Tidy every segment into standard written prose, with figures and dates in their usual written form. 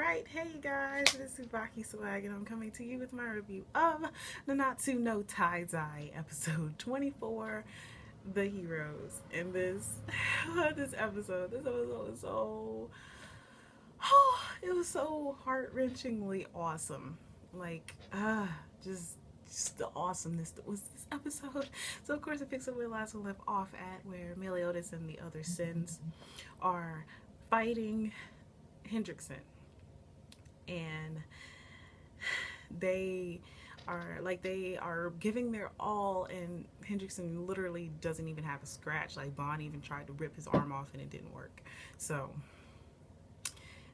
Alright, hey you guys, it is TsubakiSwagg and I'm coming to you with my review of Nanatsu no Taizai, episode 24, The Heroes. And this episode was so, it was so heart-wrenchingly awesome. Like, just the awesomeness that was this episode. So of course it picks up where last one left off at, where Meliodas and the other Sins are fighting Hendrickson, and they are giving their all, and Hendrickson literally doesn't even have a scratch. Like, Bond even tried to rip his arm off and it didn't work. So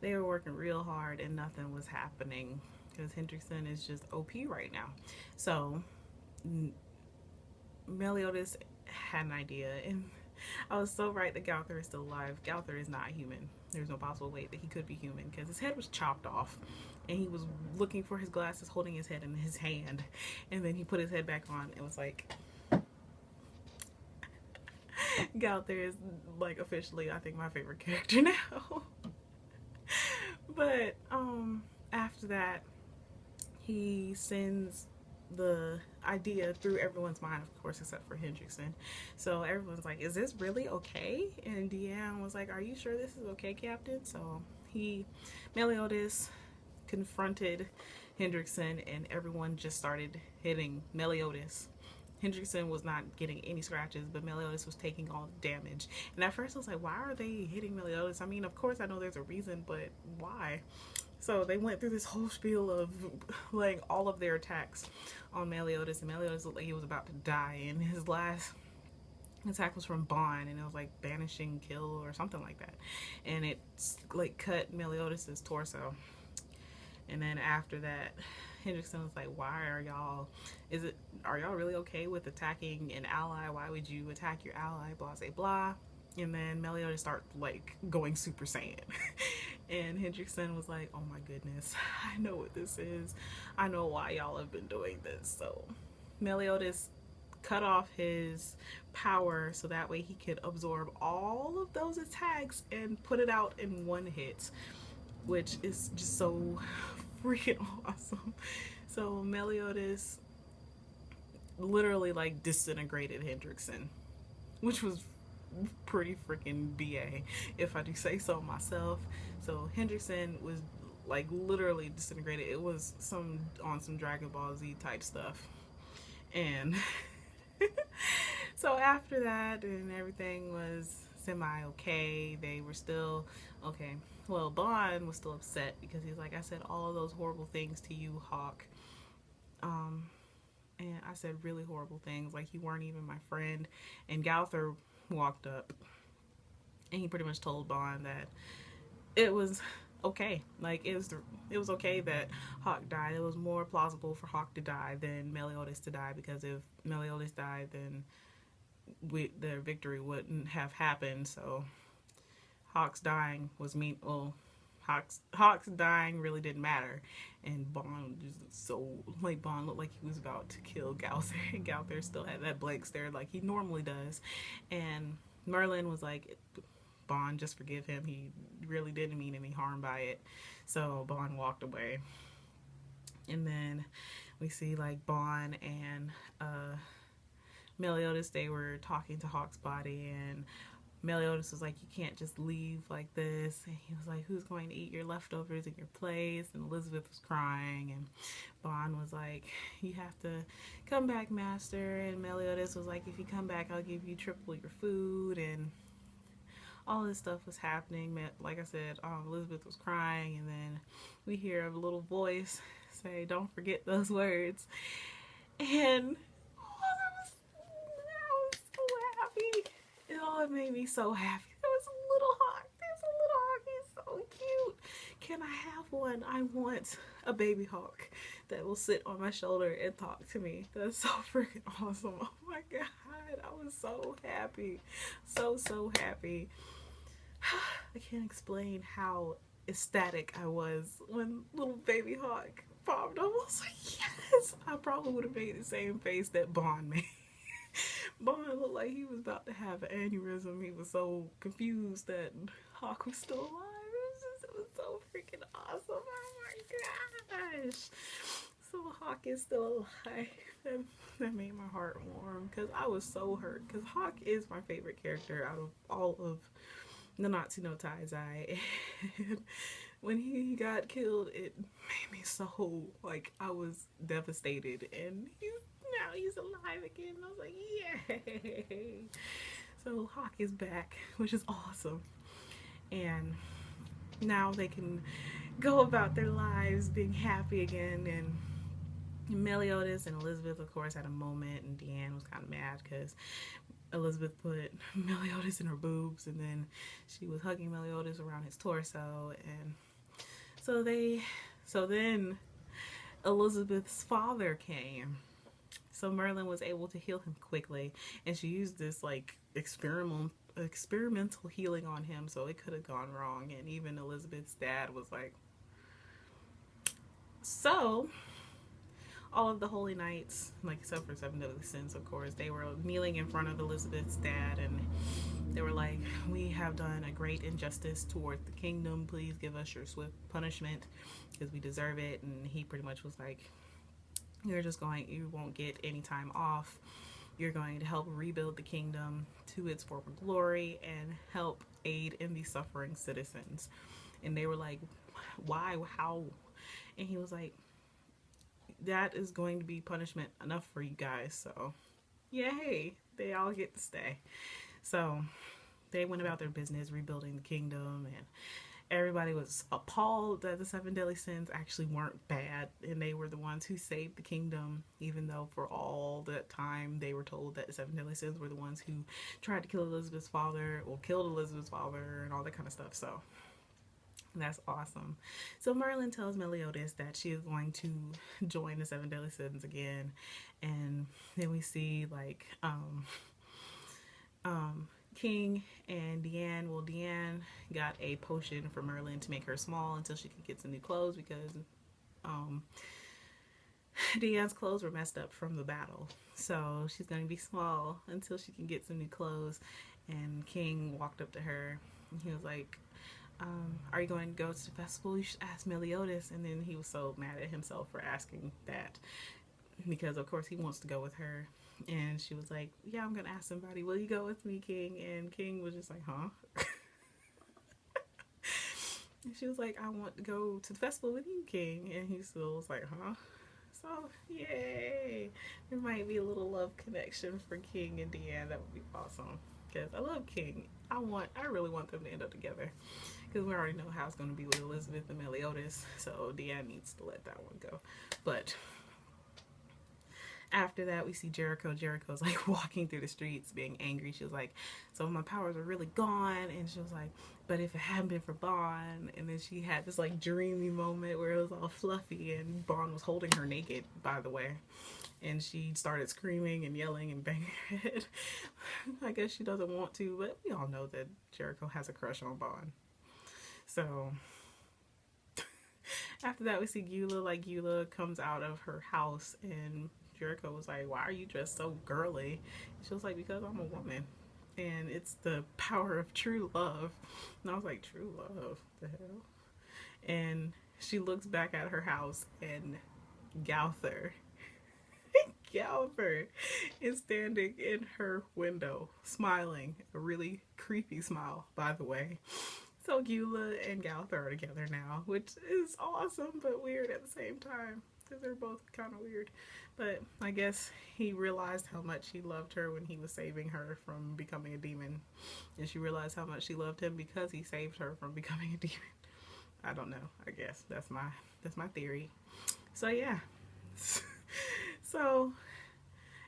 they were working real hard and nothing was happening because Hendrickson is just OP right now. So Meliodas had an idea, and I was so right that Gowther is still alive. Gowther is not human. There's no possible way that he could be human because his head was chopped off, and he was looking for his glasses, holding his head in his hand, and then he put his head back on and was like, Gowther is like officially, I think, my favorite character now. But after that, he sends the idea through everyone's mind, of course, except for Hendrickson. So everyone's like, is this really okay? And Deanne was like, are you sure this is okay, Captain? So Meliodas confronted Hendrickson, and everyone just started hitting Meliodas. Hendrickson was not getting any scratches, but Meliodas was taking all the damage. And at first I was like, why are they hitting Meliodas? I mean, of course I know there's a reason, but why? So they went through this whole spiel of laying all of their attacks on Meliodas, and Meliodas looked like he was about to die, and his last attack was from Bond, and it was like banishing kill or something like that, and it like cut Meliodas' torso. And then after that, Hendrickson was like, why are y'all really okay with attacking an ally? Why would you attack your ally? Blah blah blah. And then Meliodas started like going Super Saiyan. And Hendrickson was like, oh my goodness, I know what this is. I know why y'all have been doing this. So Meliodas cut off his power so that way he could absorb all of those attacks and put it out in one hit, which is just so freaking awesome. So Meliodas literally like disintegrated Hendrickson, which was pretty freaking BA, if I do say so myself. So Hendrickson was like literally disintegrated. It was some Dragon Ball Z type stuff. And so after that, and everything was semi-okay, they were still okay. Well, Bond was still upset because he's like, I said all of those horrible things to you, Hawk. And I said really horrible things, like you weren't even my friend. And Gowther walked up, and he pretty much told Bond that it was okay. Like, it was okay that Hawk died. It was more plausible for Hawk to die than Meliodas to die, because if Meliodas died, then the victory wouldn't have happened. So Hawk's dying was Hawk's dying really didn't matter. And Bond just Bond looked like he was about to kill Gowther, and Gowther still had that blank stare like he normally does. And Merlin was like, Bond, just forgive him. He really didn't mean any harm by it. So Bond walked away. And then we see like Bond and Meliodas, they were talking to Hawk's body, and Meliodas was like, you can't just leave like this. And he was like, who's going to eat your leftovers in your place? And Elizabeth was crying, and Bond was like, you have to come back, master. And Meliodas was like, if you come back, I'll give you triple your food. And all this stuff was happening. Like I said, Elizabeth was crying, and then we hear a little voice say, don't forget those words. And I was so happy. It made me so happy. There was a little Hawk. There's a little Hawk. He's so cute. Can I have one? I want a baby Hawk that will sit on my shoulder and talk to me. That's so freaking awesome. Oh my god. I was so happy. So happy. I can't explain how ecstatic I was when little baby Hawk popped up. I was like, yes! I probably would have made the same face that Bond made. Bond looked like he was about to have an aneurysm. He was so confused that Hawk was still alive. It was so freaking awesome. gosh. So Hawk is still alive. That made my heart warm because I was so hurt. Because Hawk is my favorite character out of all of Nanatsu no Taizai. And when he got killed, it made me so, like, I was devastated. And now he's alive again. And I was like, yay! So Hawk is back, which is awesome. And now they can go about their lives being happy again. And Meliodas and Elizabeth, of course, had a moment, and Deanne was kind of mad because Elizabeth put Meliodas in her boobs, and then she was hugging Meliodas around his torso, and so then Elizabeth's father came. So Merlin was able to heal him quickly, and she used this like experimental healing on him, so it could have gone wrong. And even Elizabeth's dad was like, so all of the holy knights, like except for Seven Deadly Sins, of course, they were kneeling in front of Elizabeth's dad, and they were like, we have done a great injustice towards the kingdom. Please give us your swift punishment because we deserve it. And he pretty much was like, you won't get any time off. You're going to help rebuild the kingdom to its former glory and help aid in the suffering citizens. And they were like, why? How? And he was like, that is going to be punishment enough for you guys. So, yay, they all get to stay. So, they went about their business rebuilding the kingdom, and everybody was appalled that the Seven Deadly Sins actually weren't bad, and they were the ones who saved the kingdom, even though for all that time they were told that the Seven Deadly Sins were the ones who tried to kill Elizabeth's father, or killed Elizabeth's father, and all that kind of stuff. So, that's awesome. So Merlin tells Meliodas that she is going to join the Seven Deadly Sins again, and then we see like King and Deanne. Well, Deanne got a potion for Merlin to make her small until she could get some new clothes, because Deanne's clothes were messed up from the battle. So she's going to be small until she can get some new clothes. And King walked up to her and he was like, are you going to go to the festival? You should ask Meliodas. And then he was so mad at himself for asking that, because of course he wants to go with her. And she was like, yeah, I'm gonna ask somebody, will you go with me, King? And King was just like, huh? And she was like, I want to go to the festival with you, King. And he still was like, huh? So yay, there might be a little love connection for King and Deanne. That would be awesome, because I love King. I really want them to end up together, because we already know how it's going to be with Elizabeth and Meliodas, so Deanne needs to let that one go. But after that, we see Jericho. Jericho's like walking through the streets being angry. She was like, so my powers are really gone. And she was like, but if it hadn't been for Bon. And then she had this like dreamy moment where it was all fluffy, and Bon was holding her naked, by the way. And she started screaming and yelling and banging her head. I guess she doesn't want to, but we all know that Jericho has a crush on Bon. So after that, we see Eula. Like, Eula comes out of her house, and Jericho was like, why are you dressed so girly? She was like, because I'm a woman, and it's the power of true love. And I was like, true love? The hell? And she looks back at her house, and Gauther is standing in her window, smiling. A really creepy smile, by the way. So Eula and Gauther are together now, which is awesome, but weird at the same time, because they're both kind of weird. But I guess he realized how much he loved her when he was saving her from becoming a demon. And she realized how much she loved him because he saved her from becoming a demon. I don't know. I guess that's my theory. So yeah. So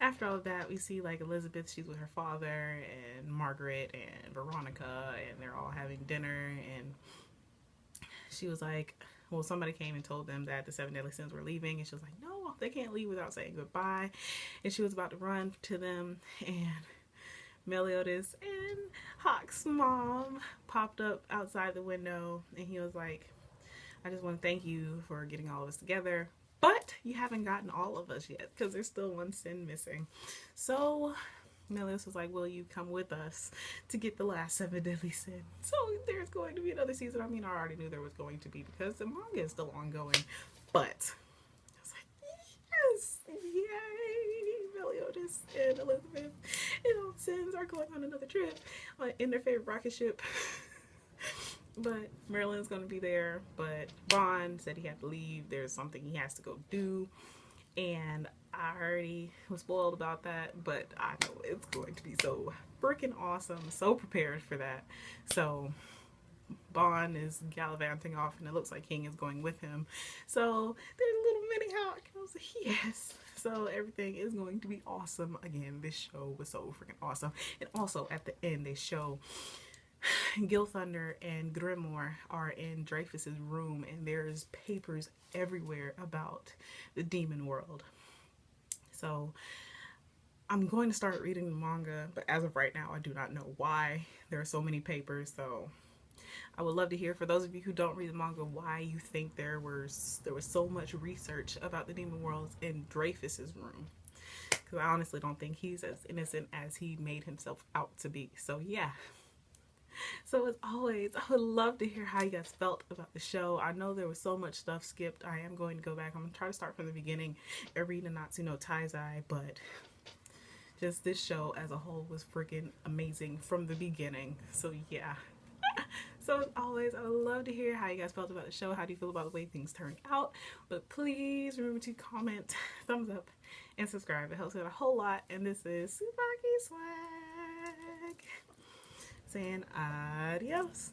after all of that, we see like Elizabeth, she's with her father, and Margaret and Veronica, and they're all having dinner. And she was like, well, somebody came and told them that the Seven Deadly Sins were leaving, and she was like, no, they can't leave without saying goodbye. And she was about to run to them, and Meliodas and Hawk's mom popped up outside the window, and he was like, I just want to thank you for getting all of us together, but you haven't gotten all of us yet, because there's still one sin missing. So Melis was like, will you come with us to get the last 7 deadly sin? So there's going to be another season. I mean, I already knew there was going to be because the manga is still ongoing. But I was like, yes, yay! Meliodas and Elizabeth and all sins are going on another trip in their favorite rocket ship. But Merlin's going to be there. But Bond said he had to leave. There's something he has to go do. And I already was spoiled about that, but I know it's going to be so freaking awesome. So prepared for that. So Bond is gallivanting off, and it looks like King is going with him. So there's a little mini hawk. I was like, yes. So everything is going to be awesome. Again, this show was so freaking awesome. And also at the end, they show Gil Thunder and Grimoire are in Dreyfus's room, and there's papers everywhere about the demon world. So I'm going to start reading the manga, but as of right now, I do not know why there are so many papers. So I would love to hear, for those of you who don't read the manga, why you think there was so much research about the demon world in Dreyfus's room. Because I honestly don't think he's as innocent as he made himself out to be. So yeah. So as always, I would love to hear how you guys felt about the show. I know there was so much stuff skipped. I am going to go back. I'm going to try to start from the beginning and read Nanatsu no Taizai, but just this show as a whole was freaking amazing from the beginning. So yeah. So as always, I would love to hear how you guys felt about the show. How do you feel about the way things turned out? But please remember to comment, thumbs up, and subscribe. It helps out a whole lot. And this is TsubakiSwagg saying adios.